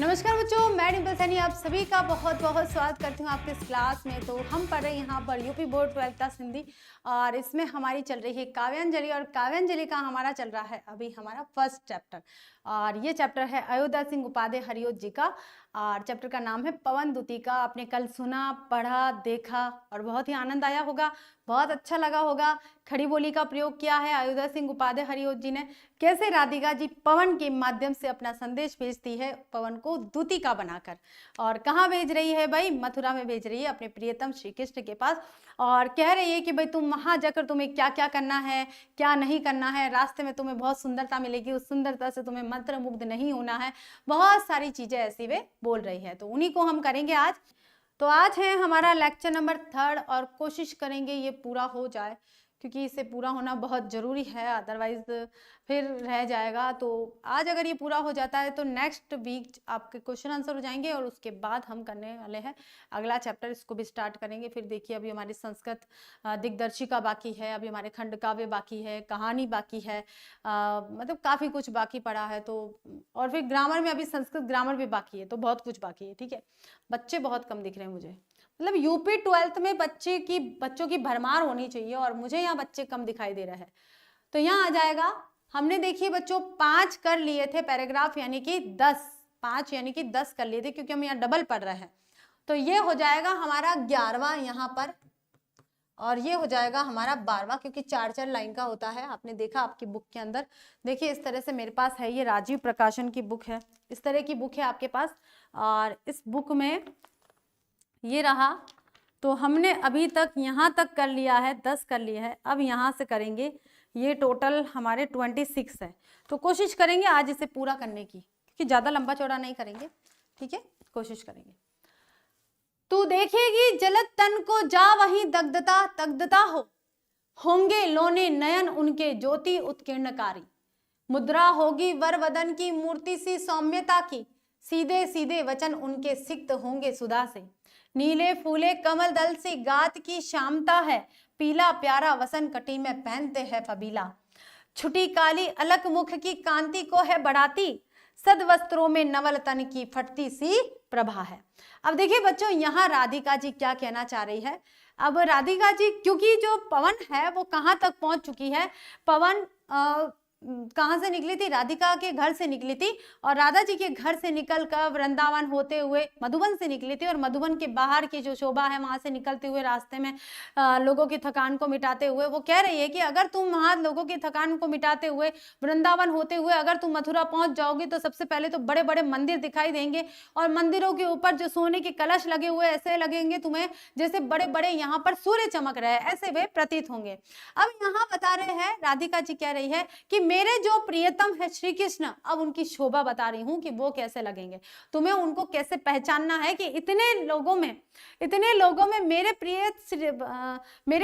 नमस्कार बच्चों, मैं डिम्पल सैनी आप सभी का बहुत बहुत स्वागत करती हूँ आपके इस क्लास में। तो हम पढ़ रहे हैं यहाँ पर UP board 12th class Hindi और इसमें हमारी चल रही है काव्यांजलि और काव्यांजलि का हमारा चल रहा है अभी हमारा फर्स्ट चैप्टर। और ये चैप्टर है अयोध्या सिंह उपाध्याय हरिओत जी का और चैप्टर का नाम है पवन दुती का। आपने कल सुना, पढ़ा, देखा और बहुत ही आनंद आया होगा, बहुत अच्छा लगा होगा। खड़ी बोली का प्रयोग किया है अयोध्या सिंह उपाध्याय हरिओत जी ने। कैसे राधिका जी पवन के माध्यम से अपना संदेश भेजती है, पवन को दूती का बनाकर। और कहाँ भेज रही है भाई? मथुरा में भेज रही है अपने प्रियतम श्री कृष्ण के पास। और कह रही है कि भाई तुम वहां जाकर तुम्हें क्या क्या करना है, क्या नहीं करना है। रास्ते में तुम्हें बहुत सुंदरता मिलेगी, उस सुंदरता से तुम्हें मंत्रमुग्ध नहीं होना है। बहुत सारी चीजें ऐसी वे बोल रही है, तो उन्हीं को हम करेंगे आज। तो आज है हमारा लेक्चर नंबर 3 और कोशिश करेंगे ये पूरा हो जाए, क्योंकि इसे पूरा होना बहुत ज़रूरी है, अदरवाइज फिर रह जाएगा। तो आज अगर ये पूरा हो जाता है तो नेक्स्ट वीक आपके क्वेश्चन आंसर हो जाएंगे और उसके बाद हम करने वाले हैं अगला चैप्टर, इसको भी स्टार्ट करेंगे। फिर देखिए अभी हमारी संस्कृत दिग्दर्शिका बाकी है, अभी हमारे खंड काव्य बाकी है, कहानी बाकी है, मतलब काफ़ी कुछ बाकी पड़ा है। तो और फिर ग्रामर में अभी संस्कृत ग्रामर भी बाकी है, तो बहुत कुछ बाकी है। ठीक है, बच्चे बहुत कम दिख रहे हैं मुझे, मतलब यूपी 12th में बच्चों की भरमार होनी चाहिए और मुझे यहाँ बच्चे कम दिखाई दे रहे हैं। तो यहाँ आ जाएगा, हमने देखिए बच्चों 5 कर लिए थे पैराग्राफ, यानी कि 10 कर लिए थे, क्योंकि हम यहाँ डबल पढ़ रहे हैं। तो ये हो जाएगा हमारा 11वां यहाँ पर, और ये हो जाएगा हमारा 12वां, क्योंकि 4-4 लाइन का होता है। आपने देखा आपकी बुक के अंदर, देखिए इस तरह से मेरे पास है, ये राजीव प्रकाशन की बुक है, इस तरह की बुक है आपके पास। और इस बुक में ये रहा, तो हमने अभी तक यहाँ तक कर लिया है, 10 कर लिया है। अब यहाँ से करेंगे, ये टोटल हमारे 26 है। तो कोशिश करेंगे आज इसे पूरा करने की, क्योंकि ज़्यादा लंबा चौड़ा नहीं करेंगे। ठीक है, कोशिश करेंगे। तू देखेगी जलद तन को जा वहीं दग्धता दग्धता होंगे लोने नयन उनके ज्योति उत्कीर्णकारी। मुद्रा होगी वर वदन की मूर्ति सी सौम्यता की, सीधे सीधे वचन उनके सिक्त होंगे सुधा से। नीले फूले कमल दल सी गात की शामता है, पीला प्यारा वसन कटी में पहनते हैं फबीला। छुटी काली अलक मुख की कांति को है बढ़ाती, सद वस्त्रों में नवल तन की फटती सी प्रभा है। अब देखिए बच्चों, यहाँ राधिका जी क्या कहना चाह रही है। अब राधिका जी, क्योंकि जो पवन है वो कहाँ तक पहुंच चुकी है, पवन कहाँ से निकली थी? राधिका के घर से निकली थी, और राधा जी के घर से निकलकर वृंदावन होते हुए मधुबन से निकली थी, और मधुबन के बाहर की जो शोभा है वहां से निकलते हुए रास्ते में लोगों की थकान को मिटाते हुए वो कह रही है कि अगर तुम वहां लोगों की थकान को मिटाते हुए वृंदावन होते हुए अगर तुम मथुरा पहुंच जाओगी तो सबसे पहले तो बड़े बड़े मंदिर दिखाई देंगे, और मंदिरों के ऊपर जो सोने के कलश लगे हुए ऐसे लगेंगे तुम्हें जैसे बड़े बड़े यहाँ पर सूर्य चमक रहे हैं, ऐसे वे प्रतीत होंगे। अब यहाँ बता रहे हैं, राधिका जी कह रही है कि मेरे जो प्रियतम है श्री कृष्ण, अब उनकी शोभा बता रही हूं कि वो कैसे लगेंगे, तुम्हें उनको कैसे पहचानना है कि इतने लोगों में मेरे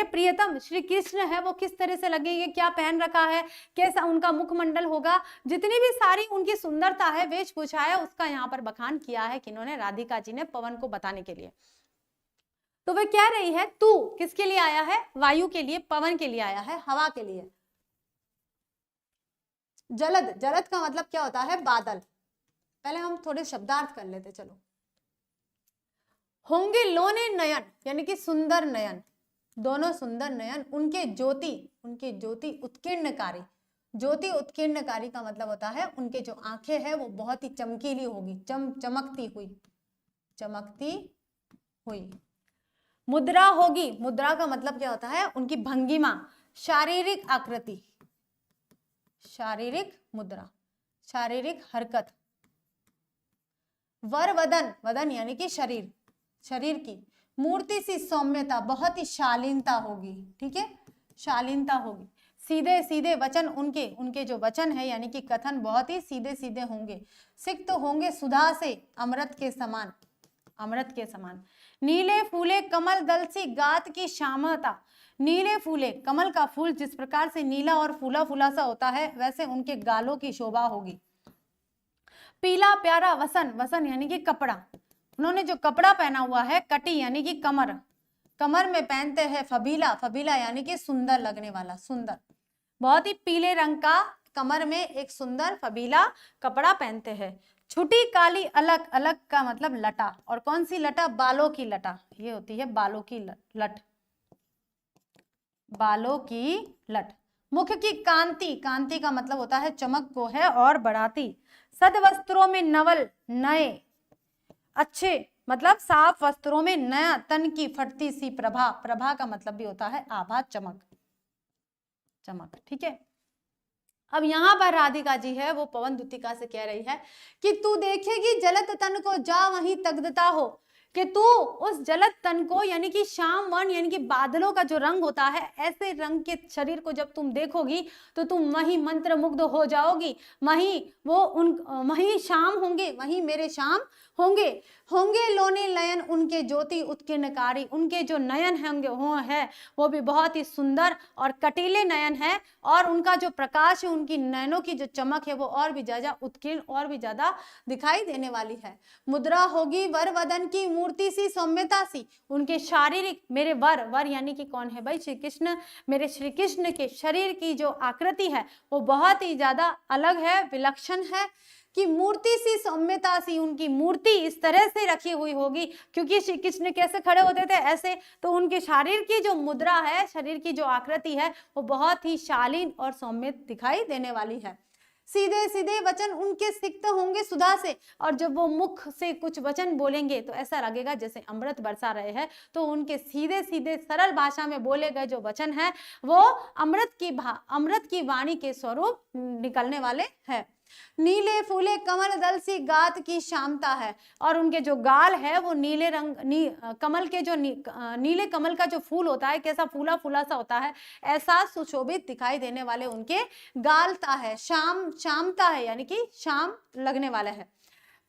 प्रियतम श्री कृष्ण है, वो किस तरह से लगेंगे, क्या पहन रखा है, कैसा उनका मुखमंडल होगा, जितनी भी सारी उनकी सुंदरता है, वेशभूषा है, उसका यहाँ पर बखान किया है किन्होंने? राधिका जी ने, पवन को बताने के लिए। तो वे कह रही है तू किसके लिए आया है? वायु के लिए, पवन के लिए आया है, हवा के लिए। जलद, जलद का मतलब क्या होता है? बादल। पहले हम थोड़े शब्दार्थ कर लेते, चलो। होंगे लोने नयन, यानी कि सुंदर नयन, दोनों सुंदर नयन, उनके ज्योति उत्कीर्णकारी। ज्योति उत्कीर्णकारी का मतलब होता है उनके जो आंखें हैं वो बहुत ही चमकीली होगी, चमकती हुई। मुद्रा होगी, मुद्रा का मतलब क्या होता है? उनकी भंगिमा, शारीरिक आकृति, शारीरिक मुद्रा, शारीरिक हरकत। वर वदन, वदन यानी कि शरीर की। मूर्ति सी सौम्यता, बहुत ही शालीनता होगी। ठीक है, शालीनता होगी। सीधे सीधे वचन उनके जो वचन है यानी कि कथन बहुत ही सीधे सीधे होंगे। सिक्त होंगे सुधा से, अमृत के समान। नीले फूले कमल दल सी गात की श्यामता, नीले फूले, कमल का फूल जिस प्रकार से नीला और फूला फूला सा होता है वैसे उनके गालों की शोभा होगी। पीला प्यारा वसन यानी कि कपड़ा, उन्होंने जो कपड़ा पहना हुआ है, कटी यानी कि कमर में पहनते हैं फबीला यानी कि सुंदर लगने वाला, सुंदर, बहुत ही पीले रंग का कमर में एक सुंदर फबीला कपड़ा पहनते हैं। छोटी काली अलग, अलग का मतलब लटा, और कौन सी लटा? बालों की लटा, ये होती है बालों की लट, बालों की लट। मुख की कांति, कांति का मतलब होता है चमक को है और बढ़ाती। सदवस्त्रों में नवल, नए अच्छे मतलब साफ वस्त्रों में नया तन की फटती सी प्रभा, प्रभा का मतलब भी होता है आभा, चमक, चमक। ठीक है, अब यहाँ पर राधिका जी है वो पवन दुतिका से कह रही है कि तू देखेगी जलत तन को जा वहीं तगदता हो, कि तू उस जलत तन को यानी कि श्याम वर्ण यानी कि बादलों का जो रंग होता है, ऐसे रंग के शरीर को जब तुम देखोगी तो तुम वहीं मंत्र मुग्ध हो जाओगी, वहीं वो वहीं श्याम होंगे, वहीं मेरे श्याम होंगे। होंगे लोने नयन उनके ज्योति उत्कीर्णकारी, उनके जो नयन होंगे वो भी बहुत ही सुंदर और कटीले नयन है, और उनका जो प्रकाश है, उनकी नयनों की जो चमक है वो और भी ज्यादा उत्कीर्ण और भी ज्यादा दिखाई देने वाली है। मुद्रा होगी वर वदन की मूर्ति सी सौम्यता सी, उनके शारीरिक, मेरे वर, वर यानी कि कौन है भाई? श्री कृष्ण। मेरे श्री कृष्ण के शरीर की जो आकृति है वो बहुत ही ज्यादा अलग है, विलक्षण है, कि मूर्ति सी सौम्यता सी, उनकी मूर्ति इस तरह से रखी हुई होगी, क्योंकि श्री कृष्ण कैसे खड़े होते थे? ऐसे। तो उनके शरीर की जो मुद्रा है, शरीर की जो आकृति है वो बहुत ही शालीन और सौम्य दिखाई देने वाली है। सीधे सीधे वचन उनके सिक्त होंगे सुधा से, और जब वो मुख से कुछ वचन बोलेंगे तो ऐसा लगेगा जैसे अमृत बरसा रहे हैं। तो उनके सीधे सीधे सरल भाषा में बोले गए जो वचन है वो अमृत की वाणी के स्वरूप निकलने वाले हैं। नीले फूले कमल दल सी गात की शामता है, और उनके जो गाल है वो नीले रंग कमल के जो नीले कमल का जो फूल होता है, कैसा फूला फूला सा होता है, ऐसा सुशोभित दिखाई देने वाले उनके गालता है। शामता है यानी कि शाम लगने वाला है।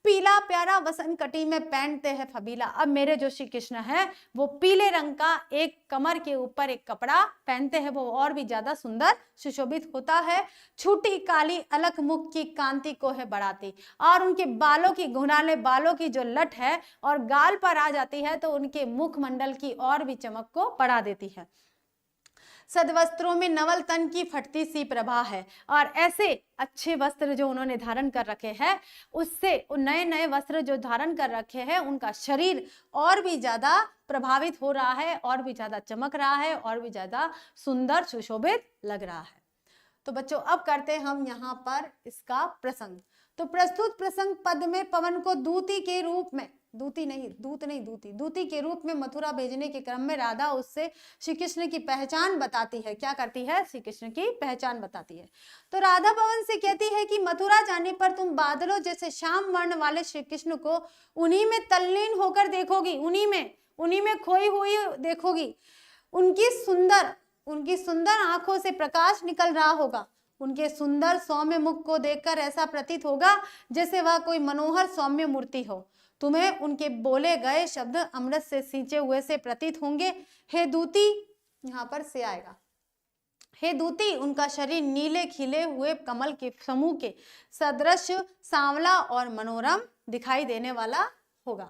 पीला प्यारा वसन कटी में पहनते हैं फबीला, अब मेरे जो श्री कृष्ण है वो पीले रंग का एक कमर के ऊपर एक कपड़ा पहनते हैं, वो और भी ज्यादा सुंदर सुशोभित होता है। छोटी काली अलग मुख की कांति को है बढ़ाती, और उनके बालों की, घुंघराले बालों की जो लट है और गाल पर आ जाती है तो उनके मुखमंडल की और भी चमक को बढ़ा देती है। सदवस्त्रों में नवल तन की फटती सी प्रभा है, और ऐसे अच्छे वस्त्र जो उन्होंने धारण कर रखे हैं, उससे नए नए वस्त्र जो धारण कर रखे हैं, उनका शरीर और भी ज्यादा प्रभावित हो रहा है, और भी ज्यादा चमक रहा है, और भी ज्यादा सुंदर सुशोभित लग रहा है। तो बच्चों अब करते हैं हम यहाँ पर इसका प्रसंग। तो प्रस्तुत प्रसंग पद में पवन को दूती के रूप में, दूती के रूप में मथुरा भेजने के क्रम में राधा उससे श्री कृष्ण की पहचान बताती है। क्या करती है? श्री कृष्ण की पहचान बताती है। तो राधा पवन से कहती है कि मथुरा जाने पर तुम बादलों जैसे श्याम वर्ण वाले श्री कृष्ण को उन्हीं में तल्लीन होकर देखोगी, उन्हीं में खोई हुई देखोगी। उनकी सुंदर आंखों से प्रकाश निकल रहा होगा, उनके सुंदर सौम्य मुख को देखकर ऐसा प्रतीत होगा जैसे वह कोई मनोहर सौम्य मूर्ति हो। तुम्हें उनके बोले गए शब्द अमृत से सींचे हुए से प्रतीत होंगे। हे दूती, यहाँ पर से आएगा, हे दूती, उनका शरीर नीले खिले हुए कमल के समूह के सदृश सांवला और मनोरम दिखाई देने वाला होगा।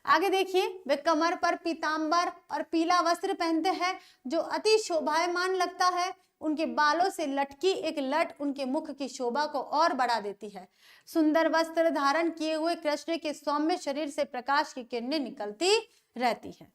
आगे देखिए, वे कमर पर पीतांबर और पीला वस्त्र पहनते हैं जो अति शोभायमान लगता है। उनके बालों से लटकी एक लट उनके मुख की शोभा को और बढ़ा देती है। सुंदर वस्त्र धारण किए हुए कृष्ण के सौम्य शरीर से प्रकाश की किरणें निकलती रहती है।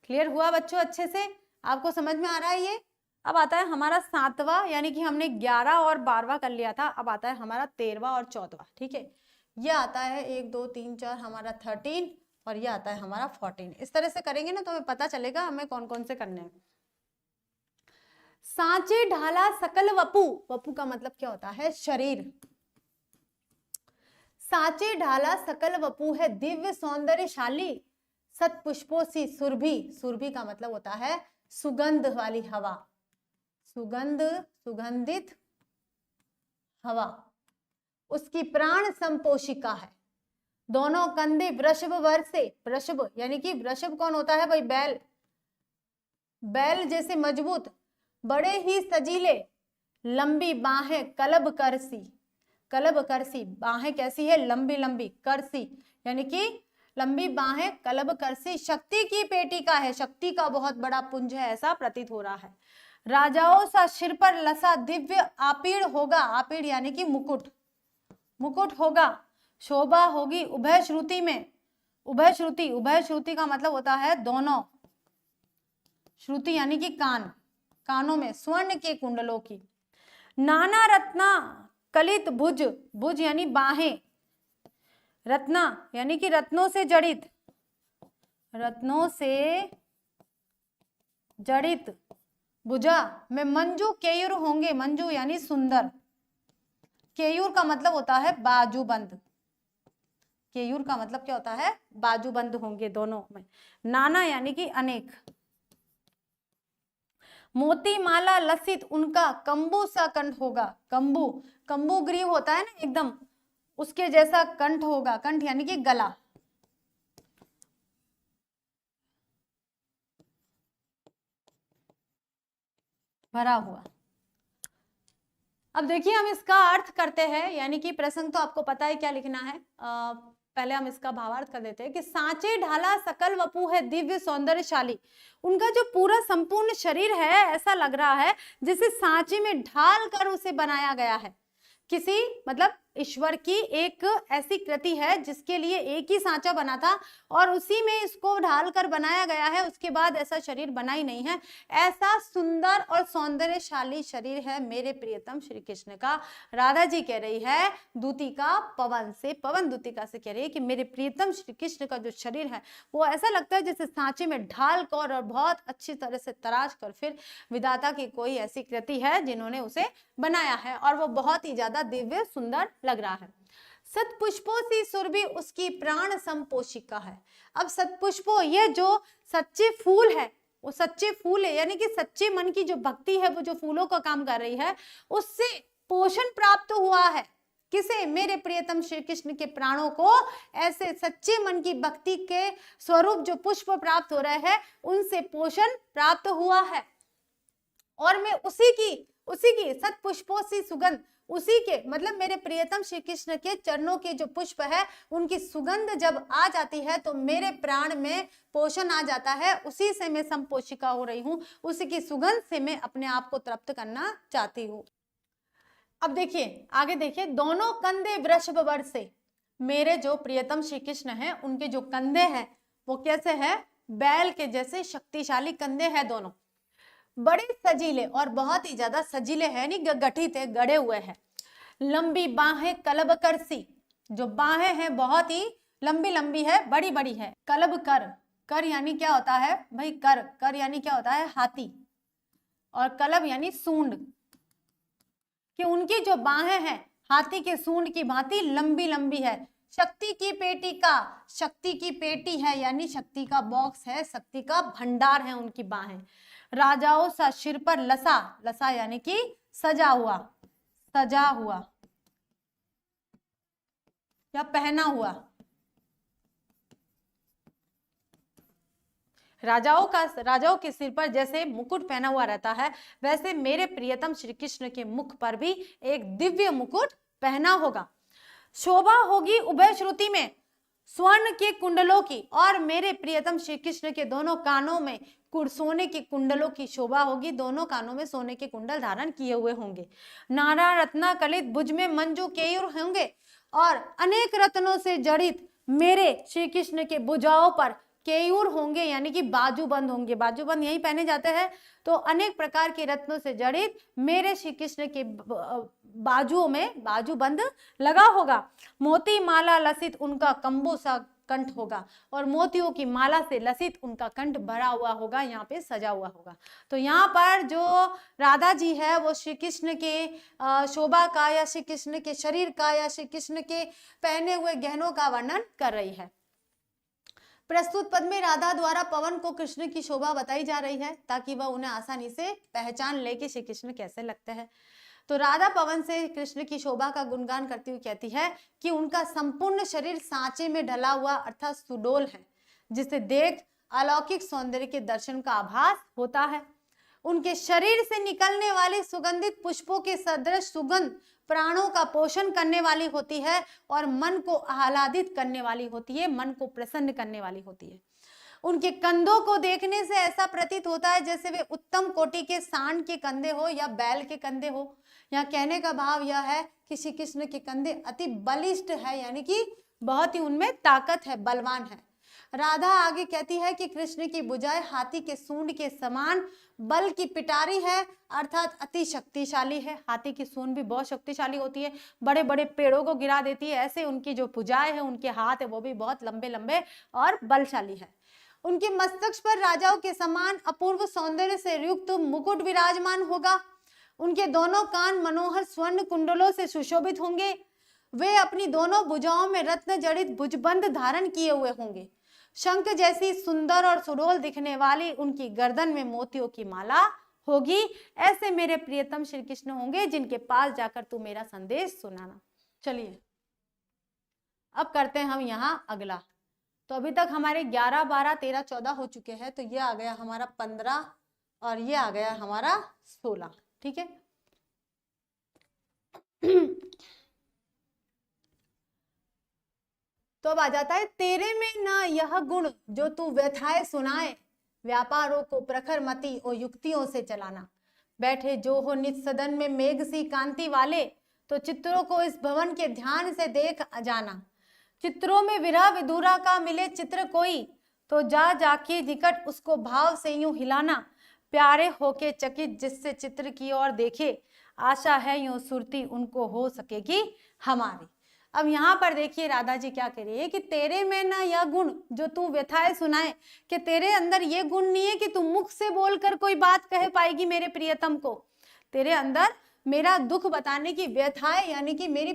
क्लियर हुआ बच्चों? अच्छे से आपको समझ में आ रहा है ये? अब आता है हमारा 7वां, यानी कि हमने 11 और 12वां कर लिया था, अब आता है हमारा 13वां और 14वां। ठीक है, ये आता है 1 2 3 4 हमारा 13, और ये आता है हमारा 14। इस तरह से करेंगे ना तो हमें पता चलेगा हमें कौन कौन से करने हैं। सांचे ढाला सकल वपु, वपु का मतलब क्या होता है? शरीर। सांचे ढाला सकल वपु है दिव्य सौंदर्यशाली सत पुष्पों सी सुरभि, सुरभि का मतलब होता है सुगंध वाली हवा, सुगंधित हवा। उसकी प्राण संपोषिका है, दोनों कंधे वृषभ वर से, वृषभ यानी कि वृषभ कौन होता है भाई? बैल, बैल जैसे मजबूत, बड़े ही सजीले, लंबी बाहें कलब करसी, बाहें कैसी है? लंबी लंबी, करसी यानी कि लंबी बाहें, कलब करसी, शक्ति की पेटिका है, शक्ति का बहुत बड़ा पुंज है, ऐसा प्रतीत हो रहा है। राजाओं सा सिर पर लसा दिव्य आपीड़ होगा, आपीड़ यानी कि मुकुट होगा। शोभा होगी उभय श्रुति में, उभय श्रुति, उभय श्रुति का मतलब होता है दोनों, श्रुति यानी कि कान, कानों में स्वर्ण के कुंडलों की। नाना रत्ना कलित भुज, भुज यानी बाहें, रत्ना यानी कि रत्नों से जड़ित, रत्नों से जड़ित भुजा में मंजू केयूर होंगे, मंजू यानी सुंदर, केयूर का मतलब होता है बाजूबंद, केयूर का मतलब क्या होता है, बाजूबंद होंगे दोनों में। नाना यानी कि अनेक। मोती माला लसित उनका कंबू सा कंठ होगा, कंबू, कंबू ग्रीव होता है ना एकदम, उसके जैसा कंठ होगा, कंठ यानी कि गला। भरा हुआ। अब देखिए हम इसका अर्थ करते हैं, यानी कि प्रसंग तो आपको पता है क्या लिखना है, पहले हम इसका भावार्थ कर देते हैं कि सांचे ढाला सकल वपु है दिव्य सौंदर्यशाली। उनका जो पूरा संपूर्ण शरीर है ऐसा लग रहा है जिसे सांचे में ढाल कर उसे बनाया गया है। किसी मतलब ईश्वर की एक ऐसी कृति है जिसके लिए एक ही सांचा बना था और उसी में इसको ढालकर बनाया गया है, उसके बाद ऐसा शरीर बना ही नहीं है। ऐसा सुंदर और सौंदर्यशाली शरीर है मेरे प्रियतम श्री कृष्ण का। राधा जी कह रही है दूतिका पवन से, पवन दूतिका से कह रही है कि मेरे प्रियतम श्री कृष्ण का जो शरीर है वो ऐसा लगता है जैसे सांचे में ढाल कर और बहुत अच्छी तरह से तराश कर फिर विधाता की कोई ऐसी कृति है जिन्होंने उसे बनाया है और वो बहुत ही ज्यादा दिव्य सुंदर लग रहा है। सतपुष्पों सी सुरभि उसकी प्राण संपोषिका है। अब सतपुष्पों, ये जो सच्चे फूल है, वो सच्चे फूल है यानी कि सच्चे मन की जो भक्ति है वो जो फूलों का काम कर रही है, उससे पोषण प्राप्त हुआ है। किसे? मेरे प्रियतम श्री कृष्ण के प्राणों को ऐसे सच्चे मन की भक्ति के स्वरूप जो पुष्प प्राप्त हो रहे हैं उनसे पोषण प्राप्त हुआ है। और मैं उसी की सतपुष्पों सी सुगंध, उसी के मतलब मेरे प्रियतम श्री कृष्ण के चरणों के जो पुष्प है उनकी सुगंध जब आ जाती है तो मेरे प्राण में पोषण आ जाता है, उसी से मैं संपोषिका हो रही हूँ, उसी की सुगंध से मैं अपने आप को तृप्त करना चाहती हूँ। अब देखिए आगे देखिए, दोनों कंधे वृषभ वर्ष से, मेरे जो प्रियतम श्री कृष्ण है उनके जो कंधे हैं वो कैसे है? बैल के जैसे शक्तिशाली कंधे हैं दोनों, बड़े सजीले और बहुत ही ज्यादा सजीले हैं, नहीं गठित है, गड़े हुए हैं। लंबी बाहें कलब करसी, जो बाहें हैं बहुत ही लंबी लंबी है, बड़ी बड़ी है। कलब कर, कर यानी क्या होता है भाई? कर, कर यानी क्या होता है? हाथी। और कलब यानी सूंड, कि उनकी जो बाहें हैं हाथी के सूंड की भांति लंबी लंबी है। शक्ति की पेटी का, शक्ति की पेटी है यानी शक्ति का बॉक्स है, शक्ति का भंडार है उनकी बाहें। राजाओं सा सिर पर लसा, लसा यानी कि सजा हुआ, सजा हुआ या पहना हुआ। राजाओं के सिर पर जैसे मुकुट पहना हुआ रहता है वैसे मेरे प्रियतम श्री कृष्ण के मुख पर भी एक दिव्य मुकुट पहना होगा। शोभा होगी उभय श्रुति में स्वर्ण के कुंडलों की, और मेरे प्रियतम श्री कृष्ण के दोनों कानों में सोने के कुंडलों की शोभा होगी, दोनों कानों में सोने के कुंडल धारण किए हुए होंगे। नाना रत्ना कलित भुज में मंजू केयूर होंगे, और अनेक रत्नों से जड़ित मेरे श्री कृष्ण के भुजाओं पर केयूर होंगे यानी कि बाजूबंद होंगे। बाजूबंद यही पहने जाते हैं, तो अनेक प्रकार के रत्नों से जड़ित मेरे श्री कृष्ण के बाजुओं में बाजूबंद लगा होगा। मोती माला लसित उनका कंबू सा कंठ होगा, और मोतियों की माला से लसित उनका कंठ भरा हुआ होगा, यहाँ पे सजा हुआ होगा। तो यहाँ पर जो राधा जी है वो श्री कृष्ण के शोभा का या श्री कृष्ण के शरीर का या श्री कृष्ण के पहने हुए गहनों का वर्णन कर रही है। प्रस्तुत पद में राधा द्वारा पवन को कृष्ण की शोभा बताई जा रही है ताकि वह उन्हें आसानी से पहचान ले कि श्री कृष्ण कैसे लगते हैं। तो राधा पवन से कृष्ण की शोभा का गुणगान करती हुई कहती है कि उनका संपूर्ण शरीर सांचे में ढला हुआ अर्थात सुडोल है, जिसे देख अलौकिक सौंदर्य के दर्शन का आभास होता है। उनके शरीर से निकलने वाली सुगंधित पुष्पों के सदृश सुगंध प्राणों का पोषण करने वाली होती है और मन को आह्लादित करने वाली होती है, मन को प्रसन्न करने वाली होती है। उनके कंधों को देखने से ऐसा प्रतीत होता है जैसे वे उत्तम कोटि के सांड के कंधे हो या बैल के कंधे हो, यहाँ कहने का भाव यह है कि श्री कृष्ण के कंधे अति बलिष्ठ है, यानी कि बहुत ही उनमें ताकत है, बलवान है। राधा आगे कहती है कि कृष्ण की भुजाएं हाथी के सूंड के समान बल की पिटारी है, अर्थात अति शक्तिशाली है। हाथी की सूंड भी बहुत शक्तिशाली होती है, बड़े बड़े पेड़ों को गिरा देती है। ऐसे उनकी जो भुजाएं है, उनके हाथ है, वो भी बहुत लंबे लंबे और बलशाली है। उनके मस्तक पर राजाओं के समान अपूर्व सौंदर्य से युक्त मुकुट विराजमान होगा। उनके दोनों कान मनोहर स्वर्ण कुंडलों से सुशोभित होंगे। वे अपनी दोनों भुजाओं में रत्न जड़ित भुजबंद धारण किए हुए होंगे। शंख जैसी सुंदर और सुडौल दिखने वाली उनकी गर्दन में मोतियों की माला होगी। ऐसे मेरे प्रियतम श्री कृष्ण होंगे जिनके पास जाकर तू मेरा संदेश सुनाना। चलिए अब करते हैं हम यहाँ अगला। तो अभी तक हमारे 11, 12, 13, 14 हो चुके हैं। तो ये आ गया हमारा 15 और ये आ गया हमारा 16। ठीक है। तो अब आ जाता है, तेरे में ना यह गुण जो तू व्यथाएं सुनाए, व्यापारों को प्रखर मति और युक्तियों से चलाना। बैठे जो हो निज सदन में मेघ सी कांति वाले, तो चित्रों को इस भवन के ध्यान से देख जाना। चित्रों में विरह विधुरा का मिले चित्र कोई, तो जा जाके निकट उसको भाव से यूं हिलाना। प्यारे होके चकित जिससे चित्र की ओर देखे, आशा है यूं सुरती उनको हो सकेगी हमारी। अब यहाँ पर देखिए राधा जी क्या कह रही है कि तेरे में ना यह गुण जो तू व्यथाएं सुनाए, कि तेरे अंदर ये गुण नहीं है कि तू मुख से बोलकर कोई बात कह पाएगी मेरे प्रियतम को। तेरे अंदर मेरा दुख बताने की व्यथाएं, यानी कि मेरी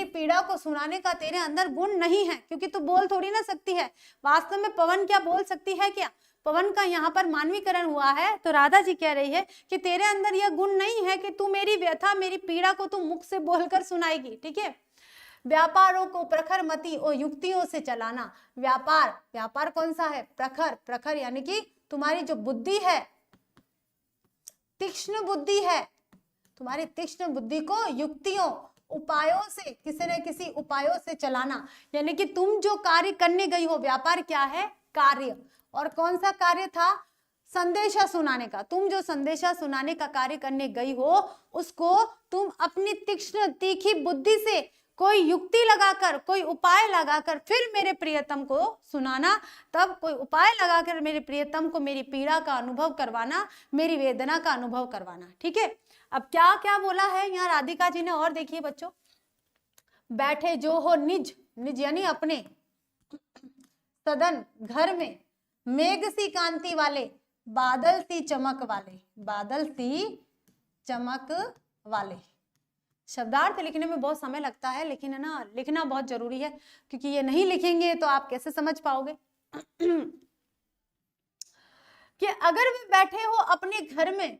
पीड़ा को सुनाने का तेरे अंदर गुण नहीं है, क्योंकि तू बोल थोड़ी ना सकती है। वास्तव में पवन क्या बोल सकती है क्या? पवन का यहाँ पर मानवीकरण हुआ है। तो राधा जी कह रही है कि तेरे अंदर यह गुण नहीं है कि तू मेरी व्यथा, मेरी पीड़ा को तू मुख से बोलकर सुनाएगी। ठीक है। व्यापारों को प्रखर मति और युक्तियों से चलाना। व्यापार कौन सा है? प्रखर यानी कि तुम्हारी जो बुद्धि है, तीक्ष्ण बुद्धि है, तुम्हारी तीक्ष्ण बुद्धि को युक्तियों, उपायों से, किसी न किसी उपायों से चलाना। यानी कि तुम जो कार्य करने गई हो, व्यापार क्या है? कार्य। और कौन सा कार्य था? संदेशा सुनाने का। तुम जो संदेशा सुनाने का कार्य करने गई हो, उसको तुम अपनी तीक्ष्ण तीखी बुद्धि से कोई युक्ति लगाकर, कोई उपाय लगाकर फिर मेरे प्रियतम को सुनाना। तब कोई उपाय लगाकर मेरे प्रियतम को मेरी पीड़ा का अनुभव करवाना, मेरी वेदना का अनुभव करवाना। ठीक है। अब क्या क्या बोला है यहाँ राधिका जी ने, और देखिए बच्चों। बैठे जो हो निज यानी अपने सदन, घर में, मेघ सी कांति वाले, बादल सी चमक वाले। शब्दार्थ लिखने में बहुत समय लगता है, लेकिन है ना, लिखना बहुत जरूरी है, क्योंकि ये नहीं लिखेंगे तो आप कैसे समझ पाओगे कि अगर वे बैठे हो अपने घर में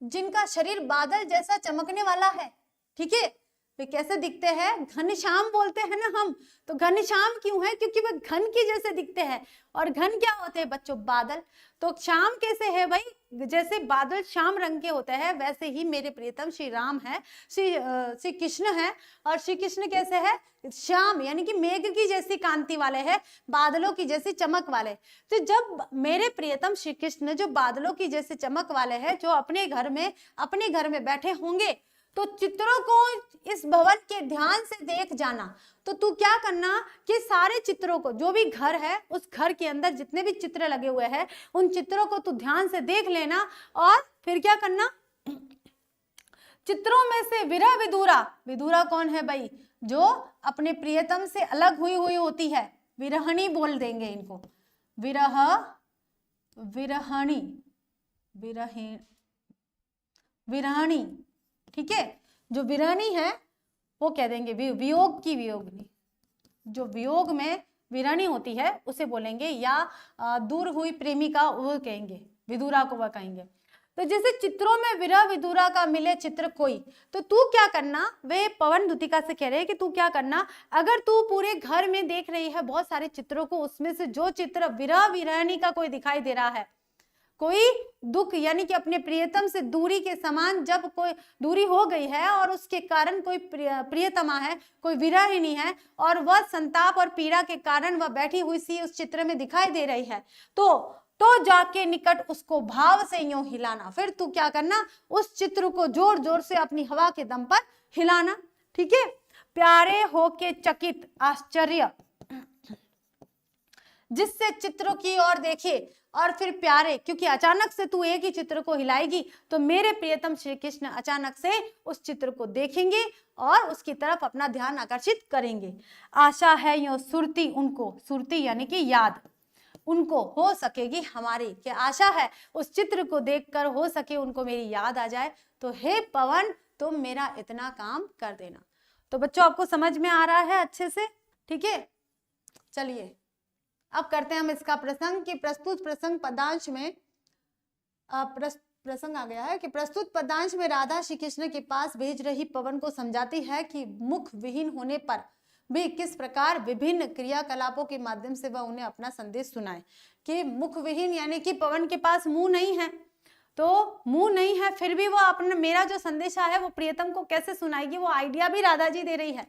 जिनका शरीर बादल जैसा चमकने वाला है। ठीक है। वे कैसे दिखते हैं? घनश्याम बोलते हैं ना हम, तो घनश्याम क्यों है? क्योंकि वे घन के जैसे दिखते हैं। और घन क्या होते हैं बच्चों? बादल। तो श्याम कैसे है भाई? जैसे बादल श्याम रंग के होते हैं, वैसे ही मेरे प्रियतम श्री राम है, श्री कृष्ण है। और श्री कृष्ण कैसे है? श्याम, यानी कि मेघ की जैसी कांति वाले हैं, बादलों की जैसी चमक वाले। तो जब मेरे प्रियतम श्री कृष्ण जो बादलों की जैसी चमक वाले हैं, जो अपने घर में बैठे होंगे, तो चित्रों को इस भवन के ध्यान से देख जाना। तो तू क्या करना कि सारे चित्रों को, जो भी घर है उस घर के अंदर जितने भी चित्र लगे हुए हैं, उन चित्रों को तू ध्यान से देख लेना। और फिर क्या करना? चित्रों में से विरह विधुरा कौन है भाई? जो अपने प्रियतम से अलग हुई होती है, विरहणी बोल देंगे इनको। विरहणी। ठीक है। जो विरहणी है वो कह देंगे वियोग की वियोगनी। जो वियोग में विरहणी होती है उसे बोलेंगे, या दूर हुई प्रेमिका वो कहेंगे, विधुरा को वह कहेंगे। तो जैसे चित्रों में विरह विधुरा का मिले चित्र कोई, तो तू क्या करना? वे पवन दुतिका से कह रहे हैं कि तू क्या करना, अगर तू पूरे घर में देख रही है बहुत सारे चित्रों को, उसमें से जो चित्र विरह विरहणी का कोई दिखाई दे रहा है, कोई दुख यानी कि अपने प्रियतम से दूरी के समान, जब कोई दूरी हो गई है और उसके कारण कोई प्रियतमा है, कोई विरहिणी है, और वह संताप और पीड़ा के कारण वह बैठी हुई सी उस चित्र में दिखाई दे रही है, तो तो जाके निकट उसको भाव से यूं हिलाना। फिर तू क्या करना, उस चित्र को जोर जोर से अपनी हवा के दम पर हिलाना। ठीक है। प्यारे होके चकित आश्चर्य जिससे चित्रों की ओर देखे, और फिर प्यारे, क्योंकि अचानक से तू एक ही चित्र को हिलाएगी तो मेरे प्रियतम श्री कृष्ण अचानक से उस चित्र को देखेंगे और उसकी तरफ अपना ध्यान आकर्षित करेंगे। आशा है यो सुरती उनको, सुरती यानी कि याद, उनको हो सकेगी हमारी, क्या आशा है उस चित्र को देखकर हो सके उनको मेरी याद आ जाए। तो हे पवन तुम मेरा इतना काम कर देना। तो बच्चों आपको समझ में आ रहा है अच्छे से? ठीक है, चलिए अब करते हैं हम इसका प्रसंग कि प्रस्तुत प्रसंग पदांश में प्रसंग आ गया है कि प्रस्तुत पदांश में राधा श्री कृष्ण के पास भेज रही पवन को समझाती है कि मुख विहीन होने पर भी किस प्रकार विभिन्न क्रियाकलापों के माध्यम से वह उन्हें अपना संदेश सुनाए। कि मुख विहीन यानी कि पवन के पास मुंह नहीं है, तो मुंह नहीं है फिर भी वो अपना मेरा जो संदेशा है वो प्रियतम को कैसे सुनाएगी, वो आइडिया भी राधा जी दे रही है।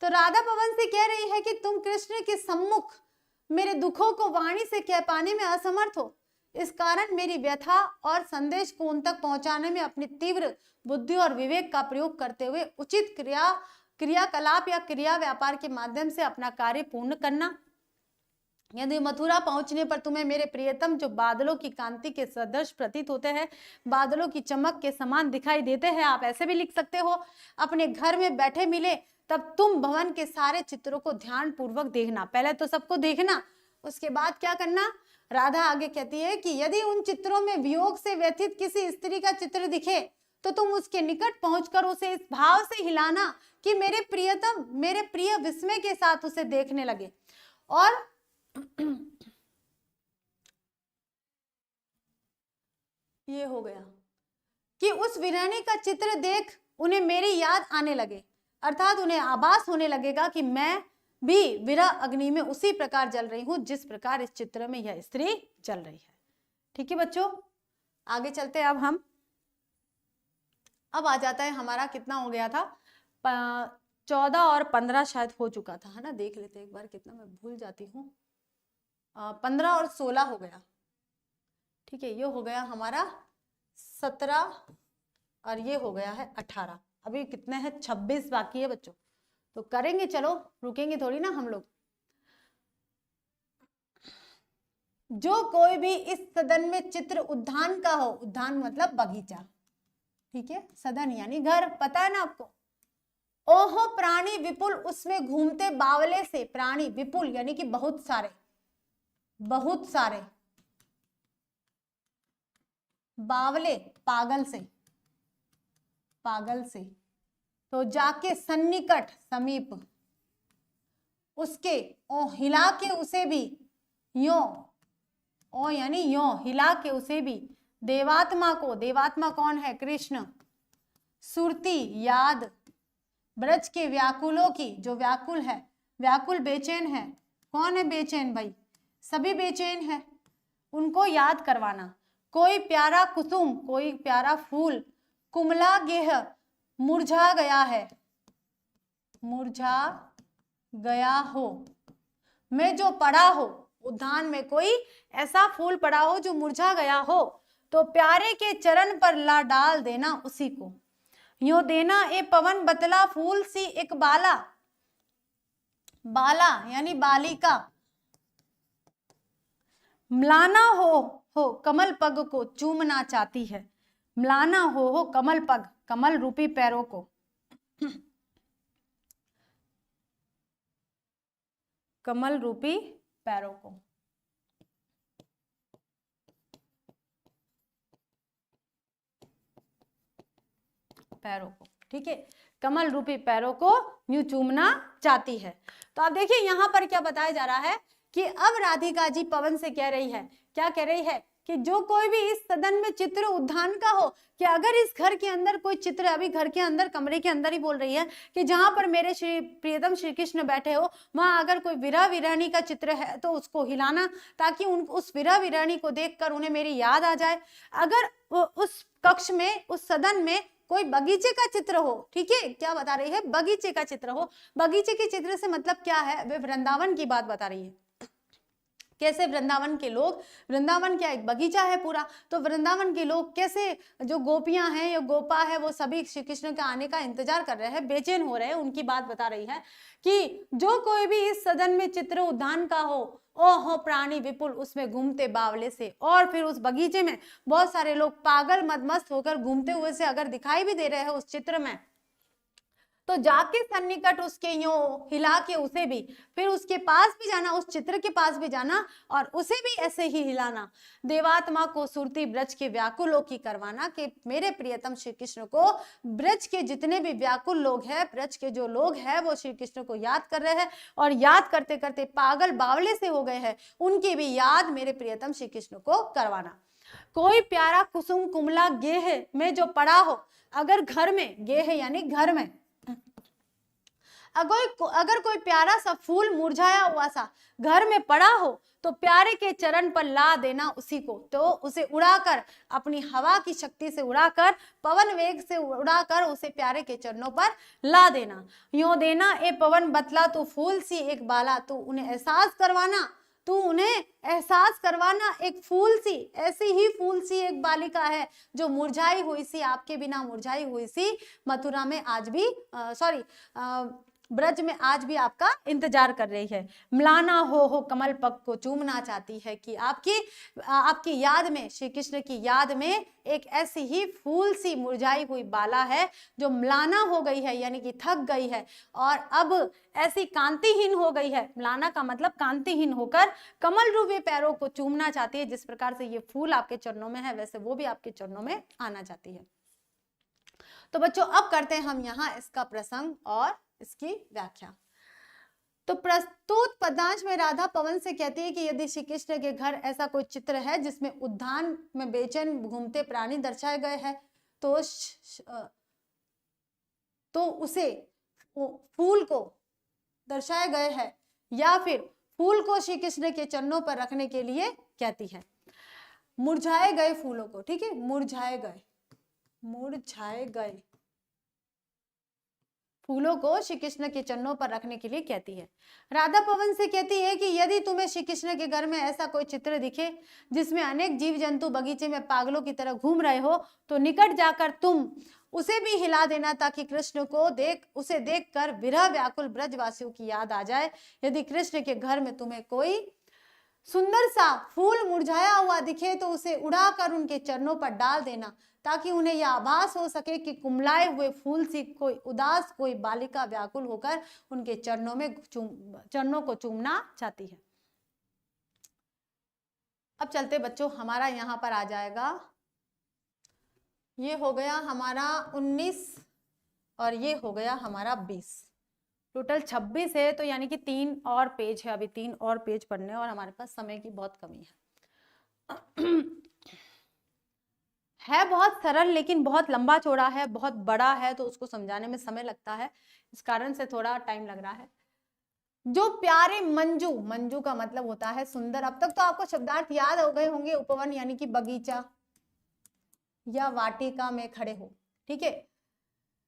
तो राधा पवन से कह रही है कि तुम कृष्ण के सम्मुख मेरे दुखों को वाणी से कह पाने में असमर्थ हो, इस कारण मेरी व्यथा और संदेश को उन तक पहुंचाने में अपनी तीव्र बुद्धि और विवेक का प्रयोग करते हुए उचित क्रियाकलाप या क्रिया व्यापार के माध्यम से अपना कार्य पूर्ण करना। यदि मथुरा पहुंचने पर तुम्हें मेरे प्रियतम जो बादलों की कांति के सदृश प्रतीत होते हैं, बादलों की चमक के समान दिखाई देते हैं, आप ऐसे भी लिख सकते हो, अपने घर में बैठे मिले, तब तुम भवन के सारे चित्रों को ध्यान पूर्वक देखना। पहले तो सबको देखना, उसके बाद क्या करना। राधा आगे कहती है कि यदि उन चित्रों में वियोग से व्यथित किसी स्त्री का चित्र दिखे तो तुम उसके निकट पहुंचकर उसे इस भाव से हिलाना कि मेरे प्रियतम मेरे प्रिय विस्मय के साथ उसे देखने लगे। और ये हो गया कि उस वीरानी का चित्र देख उन्हें मेरी याद आने लगे, अर्थात उन्हें आभास होने लगेगा कि मैं भी विरह अग्नि में उसी प्रकार जल रही हूं जिस प्रकार इस चित्र में यह स्त्री जल रही है। ठीक है बच्चों, आगे चलते हैं। अब आ जाता है हमारा, कितना हो गया था, 14 और 15 शायद हो चुका था, है ना। देख लेते एक बार, कितना मैं भूल जाती हूँ। 15 और 16 हो गया। ठीक है, ये हो गया हमारा 17 और ये हो गया है 18। अभी कितने हैं, 26 बाकी है बच्चों। तो करेंगे, चलो रुकेंगे थोड़ी ना हम लोग। जो कोई भी इस सदन में चित्र उद्यान का हो, उद्यान मतलब बगीचा, ठीक है, सदन यानी घर, पता है ना आपको। ओहो प्राणी विपुल उसमें घूमते बावले से, प्राणी विपुल यानी कि बहुत सारे, बहुत सारे, बावले पागल से, पागल से, तो जाके सन्निकट समीप उसके, ओ हिला के उसे भी, यो ओ यानी यो हिला के उसे भी, देवात्मा को, देवात्मा कौन है, कृष्ण, सुरती याद, ब्रज के व्याकुलों की, जो व्याकुल है, व्याकुल बेचैन है, कौन है बेचैन भाई, सभी बेचैन है, उनको याद करवाना। कोई प्यारा कुसुम, कोई प्यारा फूल, कुमला गेह मुरझा गया है, मुरझा गया हो, में जो पड़ा हो, उद्यान में कोई ऐसा फूल पड़ा हो जो मुरझा गया हो, तो प्यारे के चरण पर ला डाल देना उसी को। यो देना ए पवन बतला फूल सी एक बाला, बाला यानी बालिका, म्लाना हो कमल पग को चूमना चाहती है, म्लाना हो कमल पग, कमल रूपी पैरों को, कमल रूपी पैरों को, पैरों को, ठीक है, कमल रूपी पैरों को यूं चूमना चाहती है। तो आप देखिए यहाँ पर क्या बताया जा रहा है कि अब राधिका जी पवन से कह रही है, क्या कह रही है कि जो कोई भी इस सदन में चित्र उद्यान का हो, कि अगर इस घर के अंदर कोई चित्र, अभी घर के अंदर कमरे के अंदर ही बोल रही है कि जहां पर मेरे श्री प्रियतम श्री कृष्ण बैठे हो, वहां अगर कोई विरह विरानी का चित्र है तो उसको हिलाना, ताकि उस विरह विरानी को देखकर उन्हें मेरी याद आ जाए। अगर उस कक्ष में, उस सदन में कोई बगीचे का चित्र हो, ठीक है, क्या बता रही है, बगीचे का चित्र हो, बगीचे के चित्र से मतलब क्या है, वे वृंदावन की बात बता रही है। कैसे वृंदावन के लोग, वृंदावन क्या एक बगीचा है पूरा, तो वृंदावन के लोग कैसे, जो गोपियां हैं या गोपा है, वो सभी श्री कृष्ण के आने का इंतजार कर रहे हैं, बेचैन हो रहे हैं। उनकी बात बता रही है कि जो कोई भी इस सदन में चित्र उद्यान का हो, ओहो प्राणी विपुल उसमें घूमते बावले से। और फिर उस बगीचे में बहुत सारे लोग पागल मदमस्त होकर घूमते हुए से अगर दिखाई भी दे रहे हैं उस चित्र में, तो जाके सन्निकट उसके यूं हिला के उसे भी, फिर उसके पास भी जाना, उस चित्र के पास भी जाना और उसे भी ऐसे ही हिलाना। देवात्मा को सुरती ब्रज के व्याकुलों की करवाना, कि मेरे प्रियतम श्री कृष्ण को ब्रज के जितने भी व्याकुल लोग हैं, ब्रज के जो लोग हैं वो श्री कृष्ण को याद कर रहे हैं और याद करते करते पागल बावले से हो गए हैं, उनकी भी याद मेरे प्रियतम श्री कृष्ण को करवाना। कोई प्यारा कुसुम कुमला गेह में जो पड़ा हो, अगर घर में, गेह यानी घर में, अगर कोई प्यारा सा फूल मुरझाया हुआ सा घर में पड़ा हो, तो प्यारे के चरण पर ला देना उसी को, तो उसे उड़ाकर, अपनी हवा की शक्ति से उड़ाकर, पवन वेग से उड़ाकर उसे प्यारे के चरणों पर ला देना। यूं देना ए पवन बतला तू फूल सी एक बाला, तू उन्हें एहसास करवाना, तू उन्हें एहसास करवाना एक फूल सी, ऐसी ही फूल सी एक बालिका है जो मुरझाई हुई सी, आपके बिना मुरझाई हुई सी, मथुरा में आज भी ब्रज में आज भी आपका इंतजार कर रही है। म्लाना हो कमल पग को चूमना चाहती है, कि आपकी याद में, श्री कृष्ण की याद में एक ऐसी ही फूल सी मुरझाई हुई बाला है जो म्लाना हो गई है, यानी कि थक गई है और अब ऐसी कांतिहीन हो गई है। म्लाना का मतलब कांतिहीन होकर कमल रूपी पैरों को चूमना चाहती है। जिस प्रकार से ये फूल आपके चरणों में है, वैसे वो भी आपके चरणों में आना चाहती है। तो बच्चों अब करते हैं हम यहाँ इसका प्रसंग और इसकी व्याख्या। तो प्रस्तुत पदांश में राधा पवन से कहती है कि यदि श्री कृष्ण के घर ऐसा कोई चित्र है जिसमें उद्यान में बेचैन घूमते प्राणी दर्शाए गए हैं, तो उसे फूल को दर्शाए गए हैं, या फिर फूल को श्री कृष्ण के चरणों पर रखने के लिए कहती है। मुरझाए गए फूलों को, ठीक है, मुरझाए गए फूलों को श्री कृष्ण के चरणों पर रखने के लिए कहती है। राधा पवन से कहती है कि यदि तुम्हें श्री कृष्ण के घर में ऐसा कोई चित्र दिखे जिसमें अनेक जीव जंतु बगीचे में पागलों की तरह घूम रहे हो, तो निकट जाकर तुम उसे भी हिला देना, ताकि कृष्ण को उसे देखकर विरह व्याकुल ब्रजवासियों की याद आ जाए। यदि कृष्ण के घर में तुम्हें कोई सुंदर सा फूल मुरझाया हुआ दिखे, तो उसे उड़ाकर उनके चरणों पर डाल देना, ताकि उन्हें यह आभास हो सके कि कुमलाए हुए फूल सी कोई उदास कोई बालिका व्याकुल होकर उनके चरणों को चूमना चाहती है। अब चलते बच्चों, हमारा यहाँ पर आ जाएगा, ये हो गया हमारा 19 और ये हो गया हमारा 20, टोटल 26 है। तो यानी कि 3 और पेज है, अभी 3 और पेज पढ़ने, और हमारे पास समय की बहुत कमी है बहुत सरल लेकिन बहुत लंबा चौड़ा है, बहुत बड़ा है, तो उसको समझाने में समय लगता है, इस कारण से थोड़ा टाइम लग रहा है। जो प्यारे मंजू का मतलब होता है सुंदर। अब तक तो आपको शब्दार्थ याद हो गए होंगे। उपवन यानी कि बगीचा या वाटिका में खड़े हो, ठीक है।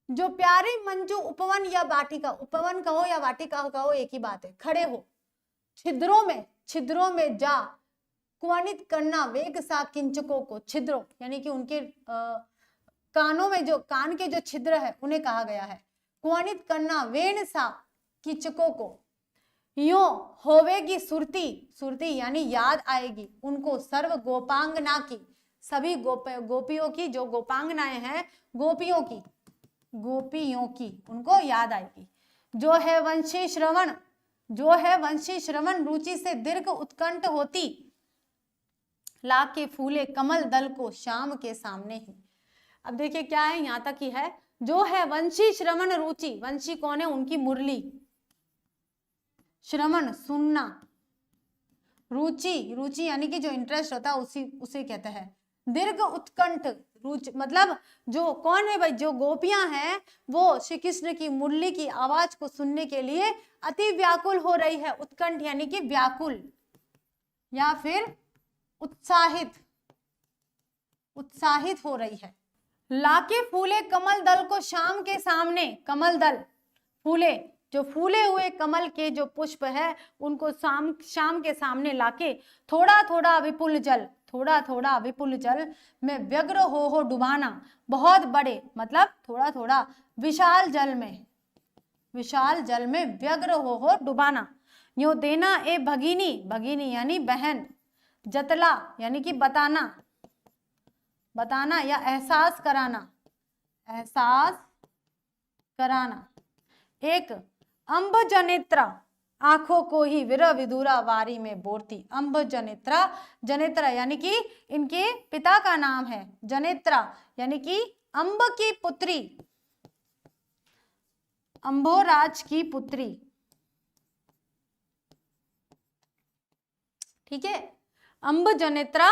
जो प्यारे मंजू उपवन या वाटिका, उपवन कहो या वाटिका कहो एक ही बात है, खड़े हो। छिद्रों में जा कुआनित करना वेग सा किंचकों को, छिद्रों यानी कि उनके कानों में जो कान के जो छिद्र है उन्हें कहा गया है। कुआनित करना वेण सा किंचकों को, यो होवेगी सुरती यानी याद आएगी उनको, सर्व गोपांगना की, सभी गोपियों की, जो गोपांगनाएं हैं गोपियों की उनको याद आएगी। जो है वंशी श्रवण रुचि से दीर्घ उत्कंठ होती, ला के फूले कमल दल को शाम के सामने ही। अब देखिए क्या है, यहां तक ही है। जो है वंशी श्रवण रुचि, वंशी कौन है, उनकी मुरली, श्रवण सुनना, रुचि यानी कि जो इंटरेस्ट होता है उसे कहते हैं। दीर्घ उत्कंठ रुचि मतलब जो कौन है भाई, जो गोपियां हैं वो श्री कृष्ण की मुरली की आवाज को सुनने के लिए अति व्याकुल हो रही है। उत्कंठ यानी कि व्याकुल या फिर उत्साहित हो रही है। लाके फूले कमल दल को शाम के सामने, कमल दल फूले जो फूले हुए कमल के जो पुष्प है उनको शाम के सामने लाके थोड़ा थोड़ा विपुल जल, थोड़ा थोड़ा विपुल जल में व्यग्र हो डुबाना, बहुत बड़े मतलब थोड़ा थोड़ा विशाल जल में, विशाल जल में व्यग्र हो डुबाना। यो देना ए भगिनी, भगिनी यानी बहन, जतला यानी कि बताना, बताना या एहसास कराना, एहसास कराना। एक अंब जनेत्रा, आंखों को ही विरह विदुरा वारी में बोरती। अंब जनेत्रा, जनेत्रा यानी कि इनके पिता का नाम है, जनेत्रा यानी कि अंब की पुत्री, अंबोराज की पुत्री, ठीक है। अंब जनेत्रा